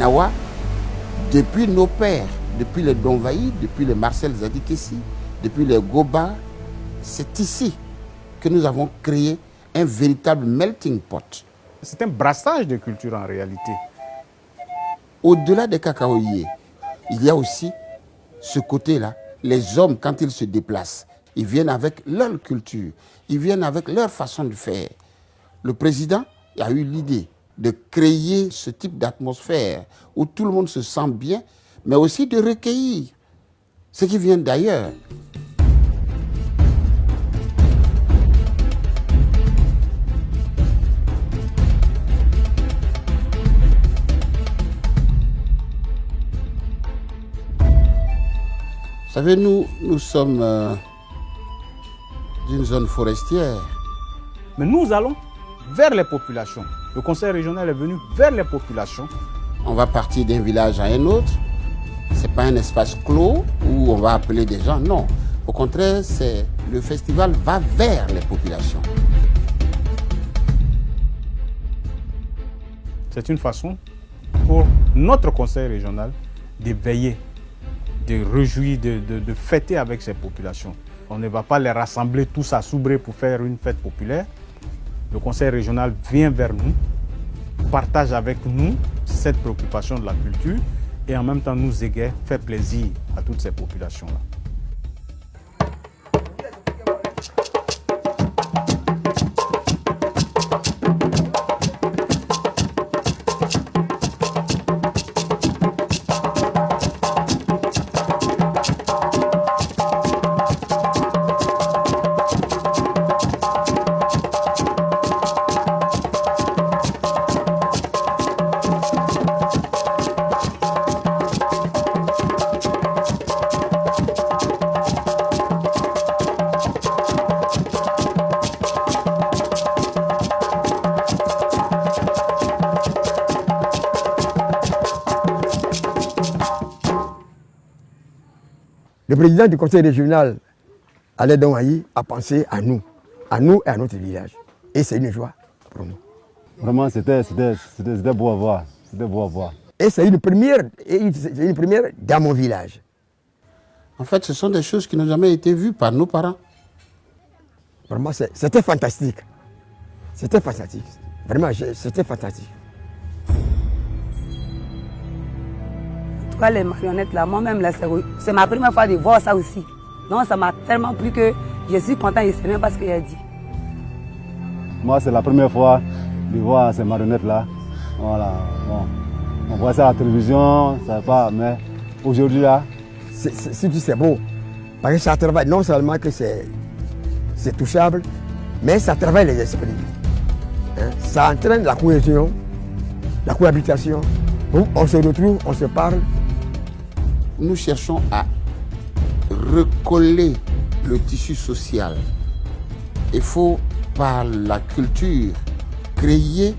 Nawa, depuis nos pères, depuis les Donvaï, depuis les Marcel Zadikessi, depuis les Goba, c'est ici que nous avons créé un véritable melting pot. C'est un brassage de culture en réalité. Au-delà des cacaoyers, il y a aussi ce côté-là. Les hommes, quand ils se déplacent, ils viennent avec leur culture, ils viennent avec leur façon de faire. Le président a eu l'idée de créer ce type d'atmosphère où tout le monde se sent bien, mais aussi de recueillir ce qui vient d'ailleurs. Vous savez, nous sommes d'une zone forestière. Mais nous allons vers les populations. Le conseil régional est venu vers les populations. On va partir d'un village à un autre. Ce n'est pas un espace clos où on va appeler des gens, non. Au contraire, le festival va vers les populations. C'est une façon pour notre conseil régional de veiller, de réjouir, de fêter avec ces populations. On ne va pas les rassembler tous à Soubré pour faire une fête populaire. Le conseil régional vient vers nous, partage avec nous cette préoccupation de la culture et en même temps nous égaye, fait plaisir à toutes ces populations-là. Le président du conseil régional, Alain Donvaï, a pensé à nous et à notre village. Et c'est une joie pour nous. Vraiment, c'était beau à voir. C'était beau à voir. Et c'est une première dans mon village. En fait, ce sont des choses qui n'ont jamais été vues par nos parents. Vraiment, c'était fantastique. C'était fantastique. Vraiment, c'était fantastique. En tout cas, les marionnettes là, moi-même, c'est ma première fois de voir ça aussi. Donc ça m'a tellement plu que je suis content et c'est même pas ce qu'il a dit. Moi, c'est la première fois de voir ces marionnettes là. Voilà. Bon. On voit ça à la télévision, ça va pas, mais aujourd'hui là. C'est beau. Parce que ça travaille, non seulement que c'est touchable, mais ça travaille les esprits. Hein? Ça entraîne la cohésion, la cohabitation. On se retrouve, on se parle. Nous cherchons à recoller le tissu social. Il faut, par la culture, créer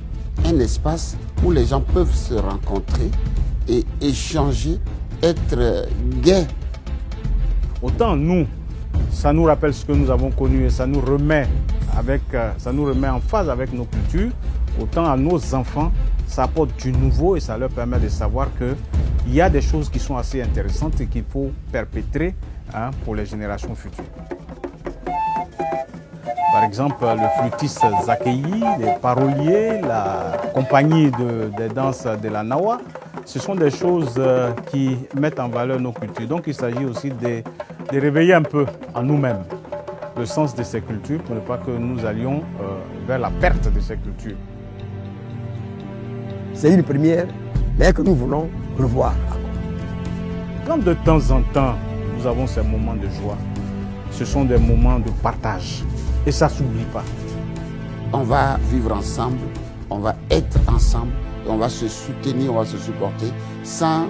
un espace où les gens peuvent se rencontrer et échanger, être gais. Autant nous, ça nous rappelle ce que nous avons connu et ça nous remet en phase avec nos cultures, autant à nos enfants, ça apporte du nouveau et ça leur permet de savoir qu'il y a des choses qui sont assez intéressantes et qu'il faut perpétrer pour les générations futures. Par exemple, le flûtiste Zakeyi, les paroliers, la compagnie des danses de la Nawa, ce sont des choses qui mettent en valeur nos cultures. Donc il s'agit aussi de réveiller un peu en nous-mêmes le sens de ces cultures pour ne pas que nous allions vers la perte de ces cultures. C'est une première, mais que nous voulons revoir. Quand de temps en temps, nous avons ces moments de joie, ce sont des moments de partage. Et ça ne s'oublie pas. On va vivre ensemble, on va être ensemble, on va se soutenir, on va se supporter sans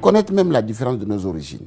connaître même la différence de nos origines.